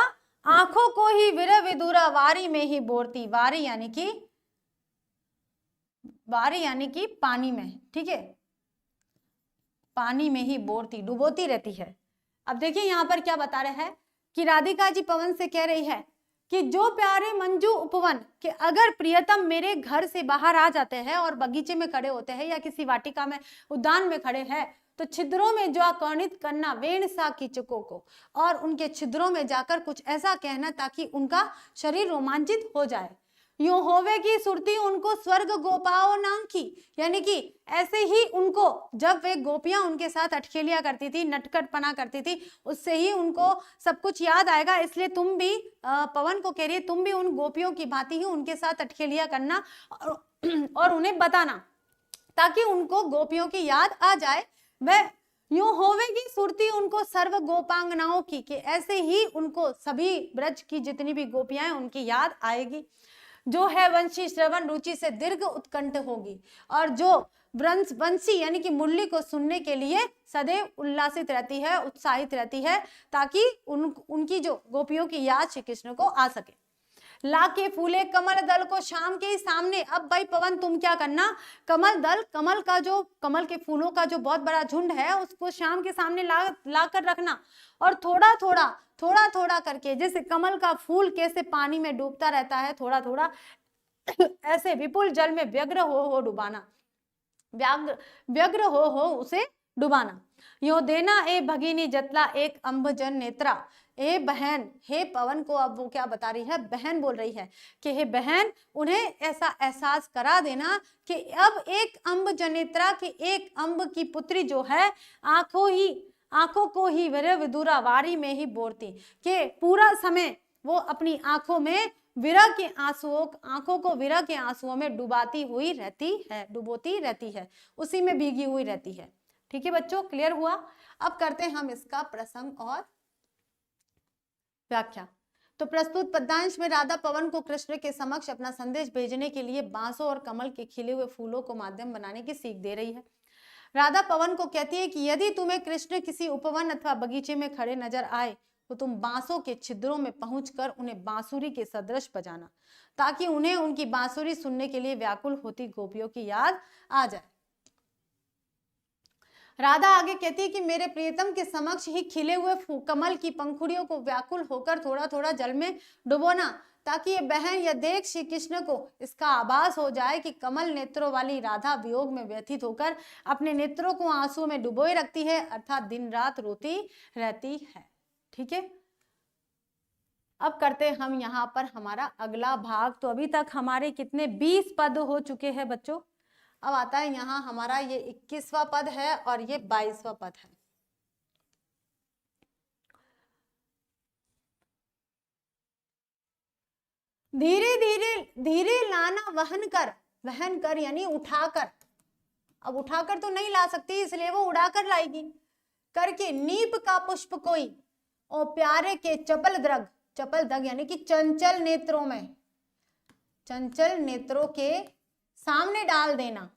आंखों को ही विरह विदुरा वारी में ही बोरती। वारी यानी कि, वारी यानी कि पानी में, ठीक है, पानी में ही बोरती, डुबोती रहती है। अब देखिए यहाँ पर क्या बता रहे हैं कि राधिका जी पवन से कह रही है कि जो प्यारे मंजू उपवन, कि अगर प्रियतम मेरे घर से बाहर आ जाते हैं और बगीचे में खड़े होते हैं या किसी वाटिका में, उद्यान में खड़े हैं, तो छिद्रों में जो आकर्णित करना वेण सा कीचकों को, और उनके छिद्रों में जाकर कुछ ऐसा कहना ताकि उनका शरीर रोमांचित हो जाए। यूं होवेगी सुरती उनको स्वर्ग गोपाओ नाम की, यानी कि ऐसे ही उनको, जब वे गोपियां उनके साथ अटखेलियां करती थी, नटखटपना करती थी, उससे ही उनको सब कुछ याद आएगा। इसलिए तुम भी पवन को कह रही है, तुम भी उन गोपियों की भांति ही उनके साथ अटखेलियां करना और उन्हें बताना, ताकि उनको गोपियों की याद आ जाए। वह यूं होवेगी सुरती उनको सर्व गोपांगनाओं की, कि ऐसे ही उनको सभी ब्रज की जितनी भी गोपियां हैं उनकी याद आएगी। जो है वंशी श्रवण रुचि से दीर्घ उत्कंठ होगी, और जो वंशी यानी कि मुरली को सुनने के लिए सदैव उल्लासित रहती है, उत्साहित रहती है, ताकि उनकी जो गोपियों की याद श्री कृष्ण को आ सके। लाके फूले कमल दल को शाम के ही सामने। अब भाई पवन तुम क्या करना, कमल दल, कमल का जो, कमल के फूलों का जो बहुत बड़ा झुंड है उसको शाम के सामने ला कर रखना, और थोड़ा थोड़ा थोड़ा थोड़ा करके, जैसे कमल का फूल कैसे पानी में डूबता रहता है थोड़ा थोड़ा, ऐसे विपुल जल में व्यग्र हो डुबाना, व्यग्र हो उसे डुबाना। यो देना ए भगिनी जतला एक अंबजन नेत्रा, ए बहन, हे पवन को अब वो क्या बता रही है, बहन बोल रही है कि हे बहन, उन्हें ऐसा एहसास करा देना कि अब एक अंब जनेत्रा की, एक अंब की पुत्री जो है, आंखों को ही विरह विदुरा वारी में ही बोरती, के पूरा समय वो अपनी आंखों में विरह के आंसुओं, आंखों को विरह के आंसुओं में डुबाती हुई रहती है, डुबोती रहती है, उसी में भीगी हुई रहती है। ठीक है बच्चों, क्लियर हुआ। अब करते हैं हम इसका प्रसंग और व्याख्या। तो प्रस्तुत पद्यांश में राधा पवन को कृष्ण के समक्ष अपना संदेश भेजने के लिए बांसों और कमल के खिले हुए फूलों को माध्यम बनाने की सीख दे रही है। राधा पवन को कहती है कि यदि तुम्हें कृष्ण किसी उपवन अथवा बगीचे में खड़े नजर आए तो तुम बांसों के छिद्रों में पहुंचकर उन्हें बांसुरी के सदृश बजाना, ताकि उन्हें उनकी बांसुरी सुनने के लिए व्याकुल होती गोपियों की याद आ जाए। राधा आगे कहती है कि मेरे प्रियतम के समक्ष ही खिले हुए कमल की पंखुड़ियों को व्याकुल होकर थोड़ा थोड़ा जल में डुबोना, ताकि ये बहन या देख श्री कृष्ण को इसका आभास हो जाए कि कमल नेत्रों वाली राधा वियोग में व्यथित होकर अपने नेत्रों को आंसू में डुबोए रखती है, अर्थात दिन रात रोती रहती है। ठीक है, अब करते हैं हम यहाँ पर हमारा अगला भाग। तो अभी तक हमारे कितने 20 पद हो चुके हैं बच्चों। अब आता है यहाँ हमारा ये 21वां पद है और ये 22वां पद है। धीरे धीरे धीरे लाना वहन कर यानी उठाकर, अब उठाकर तो नहीं ला सकती इसलिए वो उड़ाकर लाएगी। करके नीप का पुष्प कोई ओ प्यारे के चपल दग यानी कि चंचल नेत्रों में, चंचल नेत्रों के सामने डाल देना,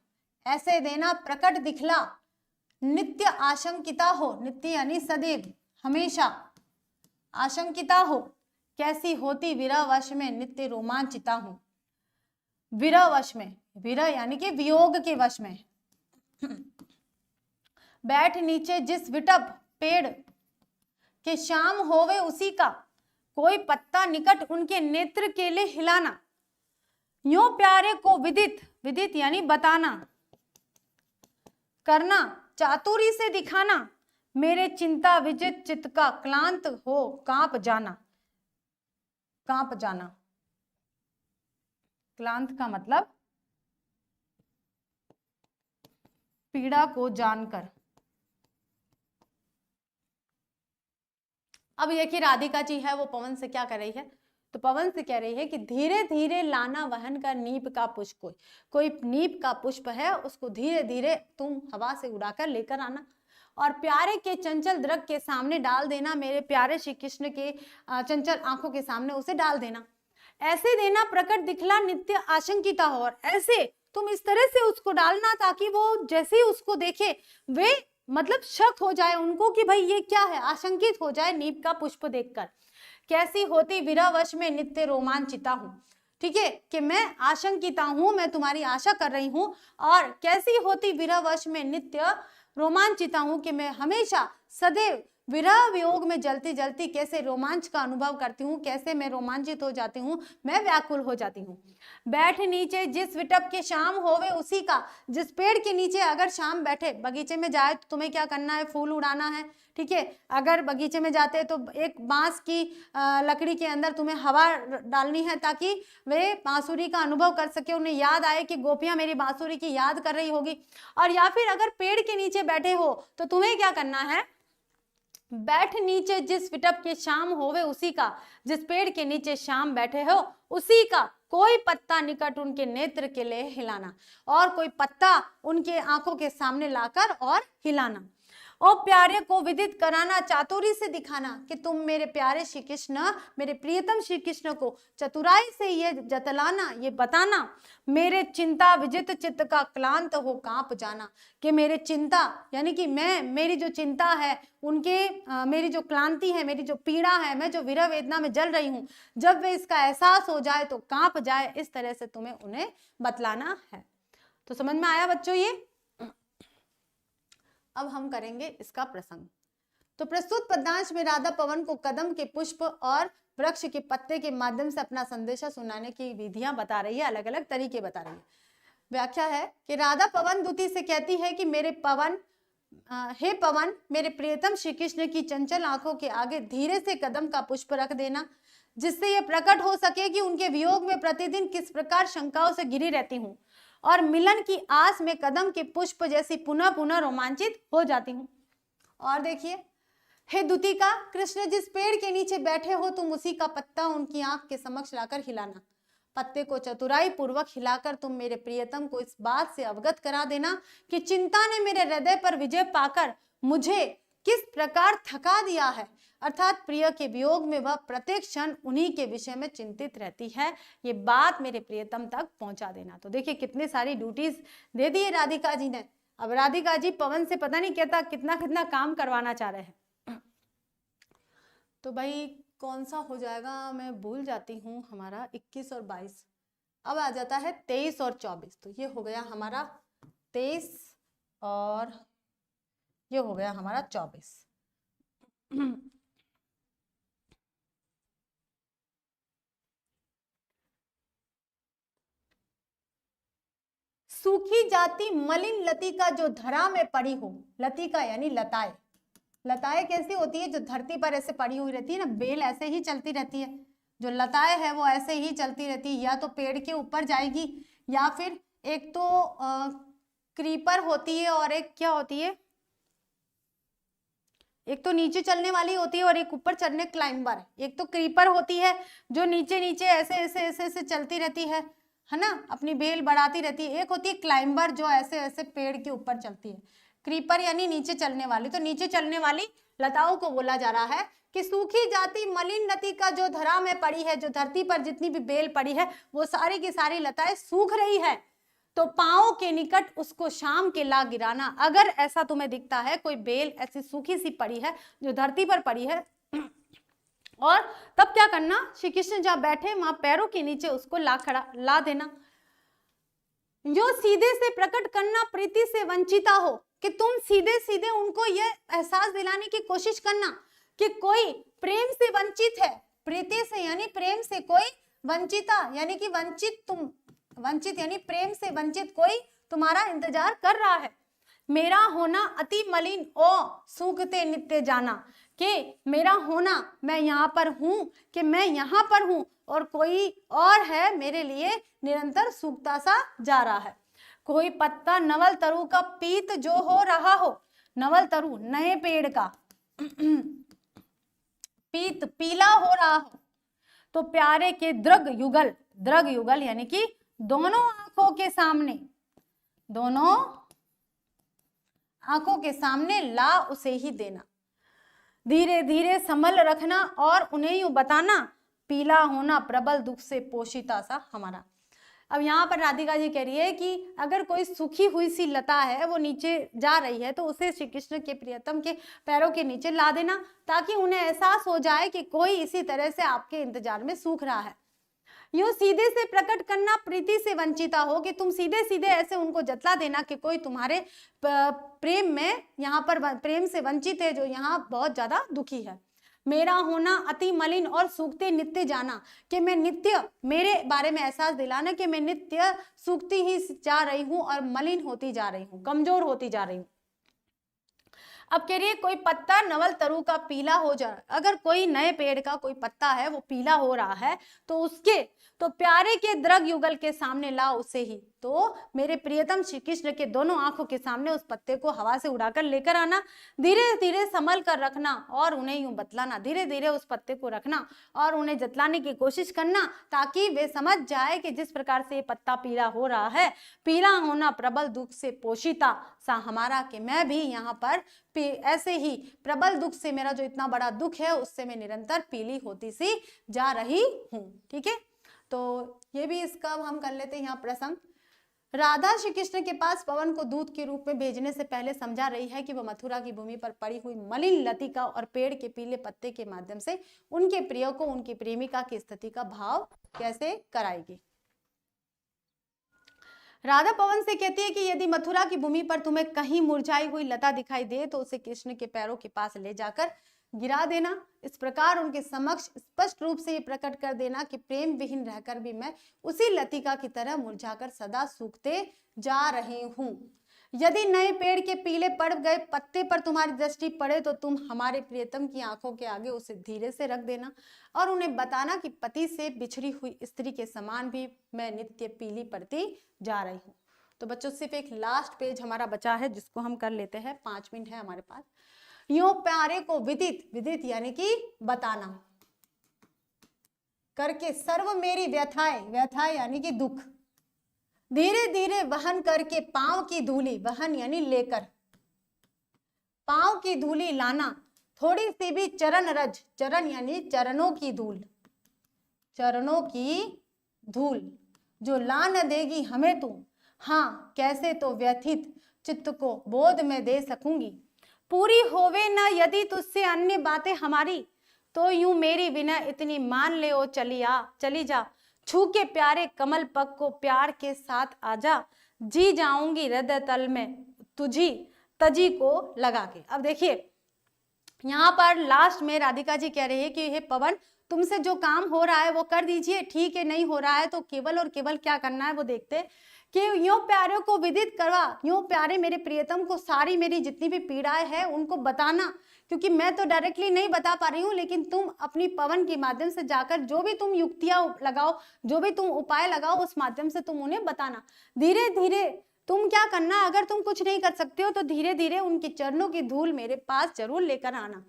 ऐसे देना प्रकट दिखला, नित्य आशंकिता हो, नित्य यानी सदैव हमेशा, आशंकिता हो, कैसी होती विरह वश में नित्य रोमांचिता हूं। विरह वश में, विरह यानी कि वियोग के वश में। बैठ नीचे जिस विटप पेड़ के शाम होवे उसी का, कोई पत्ता निकट उनके नेत्र के लिए हिलाना। यो प्यारे को विदित, विदित यानी बताना, करना, चातुरी से दिखाना, मेरे चिंता विजित चित्त का क्लांत हो कांप जाना। कांप जाना, क्लांत का मतलब पीड़ा को जानकर। अब ये कि राधिका जी है वो पवन से क्या कर रही है, तो पवन से कह रही है कि धीरे धीरे लाना वहन का नीप का पुष्प, कोई नीप का पुष्प है उसको धीरे धीरे तुम हवा से उड़ाकर लेकर आना और प्यारे के चंचल दृग के सामने डाल देना, मेरे प्यारे श्री कृष्ण के चंचल आंखों के सामने उसे डाल देना। ऐसे देना प्रकट दिखला नित्य आशंकिता हो, और ऐसे तुम इस तरह से उसको डालना ताकि वो जैसे ही उसको देखे वे मतलब शक हो जाए उनको कि भाई ये क्या है, आशंकित हो जाए नीप का पुष्प देखकर। कैसी होती विरहवश में नित्य रोमांचिता हूं, ठीक है, कि मैं आशंकिता हूं, मैं तुम्हारी आशा कर रही हूं, और कैसी होती विरहवश में नित्य रोमांचिता हूं कि मैं हमेशा सदैव विरह वियोग में जलती जलती कैसे रोमांच का अनुभव करती हूँ, कैसे मैं रोमांचित हो जाती हूँ, मैं व्याकुल हो जाती हूँ। बैठ नीचे जिस विटप के शाम होवे उसी का, जिस पेड़ के नीचे अगर शाम बैठे, बगीचे में जाए तो तुम्हें क्या करना है, फूल उड़ाना है, ठीक है। अगर बगीचे में जाते हैं तो एक बांस की लकड़ी के अंदर तुम्हें हवा डालनी है ताकि वे बांसुरी का अनुभव कर सके, उन्हें याद आए कि गोपियां मेरी बांसुरी की याद कर रही होगी। और या फिर अगर पेड़ के नीचे बैठे हो तो तुम्हें क्या करना है, बैठ नीचे जिस विटप के शाम होवे उसी का, जिस पेड़ के नीचे शाम बैठे हो उसी का कोई पत्ता निकट उनके नेत्र के लिए हिलाना, और कोई पत्ता उनके आंखों के सामने लाकर और हिलाना। और प्यारे को विदित कराना, चातुरी से दिखाना कि तुम मेरे प्यारे श्री कृष्ण, मेरे प्रियतम श्री कृष्ण को चतुराई से ये जतलाना, ये बताना, मेरे चिंता विजित चित्त का क्लांत हो कांप जाना, कि मेरे चिंता यानी कि मैं, मेरी जो चिंता है उनके मेरी जो क्लांति है, मेरी जो पीड़ा है, मैं जो विरह वेदना में जल रही हूँ, जब वे इसका एहसास हो जाए तो कांप जाए, इस तरह से तुम्हें उन्हें बतलाना है। तो समझ में आया बच्चों ये? अब हम करेंगे इसका प्रसंग। तो प्रस्तुत पद्यांश में राधा पवन को कदम के पुष्प और वृक्ष के पत्ते के माध्यम से अपना संदेशा सुनाने की विधियां बता रही है, अलग अलग तरीके बता रही है। व्याख्या है कि राधा पवन दूती से कहती है कि मेरे पवन, हे पवन, मेरे प्रियतम श्री कृष्ण की चंचल आंखों के आगे धीरे से कदम का पुष्प रख देना, जिससे यह प्रकट हो सके कि उनके वियोग में प्रतिदिन किस प्रकार शंकाओं से घिरी रहती हूँ और मिलन की आस में कदम के पुष्प जैसी पुनः पुनः रोमांचित हो जाती हूँ। और देखिए, हे दुतिका, कृष्ण जिस पेड़ के नीचे बैठे हो तुम उसी का पत्ता उनकी आंख के समक्ष लाकर हिलाना। पत्ते को चतुराई पूर्वक हिलाकर तुम मेरे प्रियतम को इस बात से अवगत करा देना कि चिंता ने मेरे हृदय पर विजय पाकर मुझे किस प्रकार थका दिया है, अर्थात प्रिय के वियोग में वह प्रत्येक क्षण उन्हीं के विषय में चिंतित रहती है, ये बात मेरे प्रियतम तक पहुंचा देना। तो देखिए कितनी सारी ड्यूटीज दे दी है राधिका जी ने। अब राधिका जी पवन से पता नहीं कहता कितना कितना काम करवाना चाह रहे हैं। तो भाई कौन सा हो जाएगा, मैं भूल जाती हूँ, हमारा 21 और 22, अब आ जाता है 23 और 24। तो ये हो गया हमारा 23 और ये हो गया हमारा 24। सूखी जाती मलिन लतिका जो धरा में पड़ी हो, लतिका यानी लताएं, लताएं कैसी होती है, जो धरती पर ऐसे पड़ी हुई रहती है ना, बेल ऐसे ही चलती रहती है, जो लताएं है वो ऐसे ही चलती रहती है, या तो पेड़ के ऊपर जाएगी या फिर एक तो क्रीपर होती है और एक क्या होती है, एक तो नीचे चलने वाली होती है और एक ऊपर चढ़ने क्लाइंबर। एक तो क्रीपर होती है जो नीचे नीचे ऐसे ऐसे ऐसे ऐसे चलती रहती है ना, अपनी बेल बढ़ाती रहती है। एक होती है क्लाइंबर जो ऐसे ऐसे पेड़ के ऊपर चलती है। क्रीपर यानी नीचे चलने वाली। तो नीचे चलने वाली लताओं को बोला जा रहा है कि सूखी जाती मलिन लतिका जो धरा में पड़ी है, जो धरती पर जितनी भी बेल पड़ी है वो सारी की सारी लताएं सूख रही है, तो पांव के निकट उसको शाम के ला गिराना। अगर ऐसा तुम्हें दिखता है कोई बेल ऐसी सूखी सी पड़ी है जो धरती पर पड़ी है, और तब क्या करना, श्री कृष्ण जहां बैठे वहां पैरों के नीचे उसको ला देना। जो सीधे से प्रकट करना प्रीति से वंचिता हो, कि तुम सीधे सीधे उनको यह एहसास दिलाने की कोशिश करना कि कोई प्रेम से वंचित है, प्रीति से यानी प्रेम से, कोई वंचिता यानी कि वंचित, तुम वंचित यानी प्रेम से वंचित कोई तुम्हारा इंतजार कर रहा है। मेरा होना अति मलिन ओ सूखते नित्य जाना, कि मेरा होना, मैं यहाँ पर हूँ, कि मैं यहाँ पर हूँ और कोई और है मेरे लिए निरंतर सूखता सा जा रहा है। कोई पत्ता नवल तरु का पीत जो हो रहा हो, नवल तरु नए पेड़ का पीत पीला हो रहा हो, तो प्यारे के दृग युगल, दृग युगल यानी कि दोनों आंखों के सामने, दोनों आंखों के सामने ला उसे ही देना, धीरे धीरे संभल रखना और उन्हें यूं बताना, पीला होना प्रबल दुख से पोषिता सा हमारा। अब यहाँ पर राधिका जी कह रही है कि अगर कोई सूखी हुई सी लता है वो नीचे जा रही है तो उसे श्री कृष्ण के प्रियतम के पैरों के नीचे ला देना, ताकि उन्हें एहसास हो जाए कि कोई इसी तरह से आपके इंतजार में सूख रहा है। यूं सीधे से प्रकट करना प्रीति से वंचिता हो, कि तुम सीधे सीधे ऐसे उनको जतला देना कि कोई तुम्हारे प्रेम में, यहाँ पर प्रेम से वंचित है, जो यहाँ बहुत ज्यादा दुखी है। मेरा होना अति मलिन और सूखते नित्य जाना, कि मैं नित्य, मेरे बारे में एहसास दिलाना कि मैं नित्य सूखती ही जा रही हूँ और मलिन होती जा रही हूँ, कमजोर होती जा रही हूँ। अब कह रही है कोई पत्ता नवल तरु का पीला हो जा, अगर कोई नए पेड़ का कोई पत्ता है वो पीला हो रहा है तो उसके, तो प्यारे के दृग युगल के सामने ला उसे ही, तो मेरे प्रियतम श्री कृष्ण के दोनों आंखों के सामने उस पत्ते को हवा से उड़ाकर लेकर आना, धीरे धीरे संभल कर रखना और उन्हें यूं बतलाना, धीरे धीरे उस पत्ते को रखना और उन्हें जतलाने की कोशिश करना, ताकि वे समझ जाए कि जिस प्रकार से ये पत्ता पीला हो रहा है, पीला होना प्रबल दुख से पोषिता सा हमारा, कि मैं भी यहाँ पर ऐसे ही प्रबल दुख से, मेरा जो इतना बड़ा दुख है उससे मैं निरंतर पीली होती सी जा रही हूँ। ठीक है, तो ये भी इसका हम कर लेते हैं यहाँ प्रसंग। राधा श्री कृष्ण के पास पवन को दूत के रूप में भेजने से पहले समझा रही है कि वह मथुरा की भूमि पर पड़ी हुई मलिन लतिका और पेड़ के पीले पत्ते के माध्यम से उनके प्रिय को उनकी प्रेमिका की स्थिति का भाव कैसे कराएगी। राधा पवन से कहती है कि यदि मथुरा की भूमि पर तुम्हें कहीं मुरझाई हुई लता दिखाई दे तो उसे कृष्ण के पैरों के पास ले जाकर गिरा देना। इस प्रकार उनके समक्ष स्पष्ट रूप से ये प्रकट कर देना कि प्रेम विहीन रहकर भी मैं उसी लतिका की तरह मुरझाकर सदा सूखते जा रही हूँ। यदि नए पेड़ के पीले पड़ गए पत्ते पर तुम्हारी दृष्टि पड़े तो तुम हमारे प्रियतम की आंखों के आगे उसे धीरे से रख देना और उन्हें बताना कि पति से बिछड़ी हुई स्त्री के समान भी मैं नित्य पीली पड़ती जा रही हूँ। तो बच्चों सिर्फ एक लास्ट पेज हमारा बचा है जिसको हम कर लेते हैं, 5 मिनट है हमारे पास। यूं प्यारे को विदित, विदित यानी कि बताना करके सर्व मेरी व्यथाएं, व्यथाएं यानी कि दुख धीरे धीरे वहन करके पांव की धूली, वहन यानी लेकर, पांव की धूली लाना, थोड़ी सी भी चरण रज, चरण यानी चरणों की धूल, चरणों की धूल जो ला न देगी हमें तू, हाँ कैसे तो व्यथित चित्त को बोध में दे सकूंगी। पूरी होवे न यदि तुझसे अन्य बातें हमारी, तो यूं मेरी विनय इतनी मान ले ओ चली जा, छू के प्यारे कमल पग को प्यार के साथ आजा, जी जाऊंगी हृदय तल में तुझी तजी को लगा के। अब देखिए यहाँ पर लास्ट में राधिका जी कह रही है कि हे पवन, तुमसे जो काम हो रहा है वो कर दीजिए, ठीक है, नहीं हो रहा है तो केवल और केवल क्या करना है वो देखते कि यूं प्यारे को विदित करवा, यूं प्यारे मेरे प्रियतम को सारी मेरी जितनी भी पीड़ाएं हैं उनको बताना, क्योंकि मैं तो डायरेक्टली नहीं बता पा रही हूँ, लेकिन तुम अपनी पवन के माध्यम से जाकर जो भी तुम युक्तियां लगाओ, जो भी तुम उपाय लगाओ, उस माध्यम से तुम उन्हें बताना। धीरे धीरे तुम क्या करना, अगर तुम कुछ नहीं कर सकते हो तो धीरे धीरे उनके चरणों की धूल मेरे पास जरूर लेकर आना।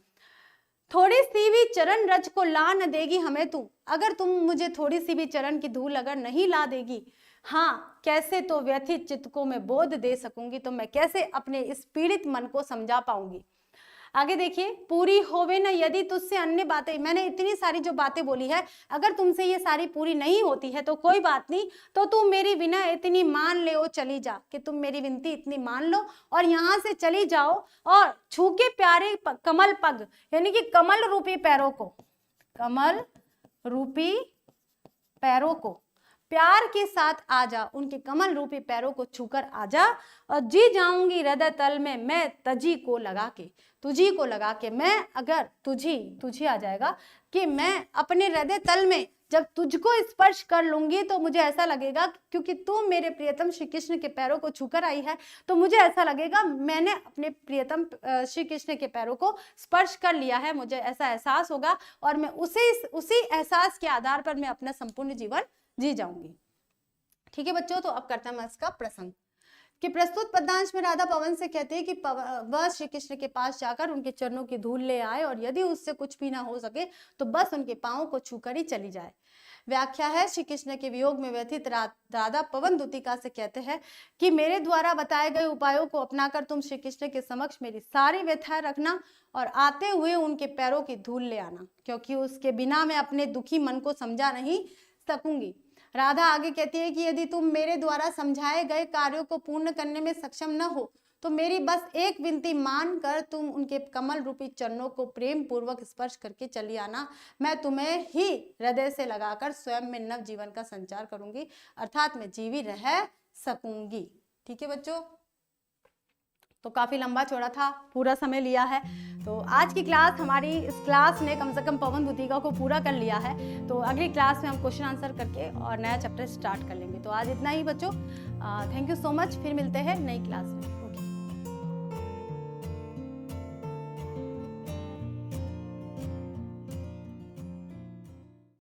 थोड़ी सी भी चरण रज को ला न देगी हमें तू, अगर तुम मुझे थोड़ी सी भी चरण की धूल अगर नहीं ला देगी, हाँ कैसे तो व्यथित चित्त को मैं बोध दे सकूंगी, तो मैं कैसे अपने इस पीड़ित मन को समझा पाऊंगी। आगे देखिए, पूरी होवे न यदि तुझसे अन्य बातें, मैंने इतनी सारी जो बातें बोली है अगर तुमसे ये सारी पूरी नहीं होती है तो कोई बात नहीं, तो तुम मेरी विनय इतनी मान ले ओ चली जा, कि तुम मेरी विनती इतनी मान लो और यहाँ से चली जाओ और छू के प्यारे कमल पग यानी कि कमल रूपी पैरों को, कमल रूपी पैरों को प्यार के साथ आजा, उनके कमल रूपी पैरों को छूकर आजा और जी जाऊंगी हृदय तल में मैं तजी को लगा के, तुझी को लगा के, मैं अगर तुझी आ जाएगा कि मैं अपने हृदय तल में जब तुझको स्पर्श कर लूंगी तो मुझे ऐसा लगेगा, क्योंकि तू मेरे प्रियतम श्री कृष्ण के पैरों को छूकर आई है, तो मुझे ऐसा लगेगा मैंने अपने प्रियतम श्री कृष्ण के पैरों को स्पर्श कर लिया है, मुझे ऐसा एहसास होगा और मैं उसी एहसास के आधार पर मैं अपना संपूर्ण जीवन जी जाऊंगी। ठीक है बच्चों, तो अब करते हैं इसका प्रसंग कि प्रस्तुत पद्यांश में राधा पवन से कहते हैं कि वह श्री कृष्ण के पास जाकर उनके चरणों की धूल ले आए और यदि उससे कुछ भी ना हो सके तो बस उनके पांवों को छूकर ही चली जाए। व्याख्या है, श्री कृष्ण के वियोग में व्यथित राधा पवन दूतिका से कहते हैं कि मेरे द्वारा बताए गए उपायों को अपनाकर तुम श्री कृष्ण के समक्ष मेरी सारी व्यथाएं रखना और आते हुए उनके पैरों की धूल ले आना, क्योंकि उसके बिना मैं अपने दुखी मन को समझा नहीं सकूंगी। राधा आगे कहती है कि यदि तुम मेरे द्वारा समझाए गए कार्यों को पूर्ण करने में सक्षम न हो तो मेरी बस एक विनती मानकर तुम उनके कमल रूपी चरणों को प्रेम पूर्वक स्पर्श करके चली आना। मैं तुम्हें ही हृदय से लगाकर स्वयं में नव जीवन का संचार करूंगी, अर्थात मैं जीवी रह सकूंगी। ठीक है बच्चों, तो काफी लंबा चौड़ा था, पूरा समय लिया है। तो आज की क्लास, हमारी इस क्लास ने कम से कम पवन दूतिका को पूरा कर लिया है। तो अगली क्लास में हम क्वेश्चन आंसर करके और नया चैप्टर स्टार्ट कर लेंगे। तो आज इतना ही बच्चों, थैंक यू सो मच, फिर मिलते हैं नई क्लास में।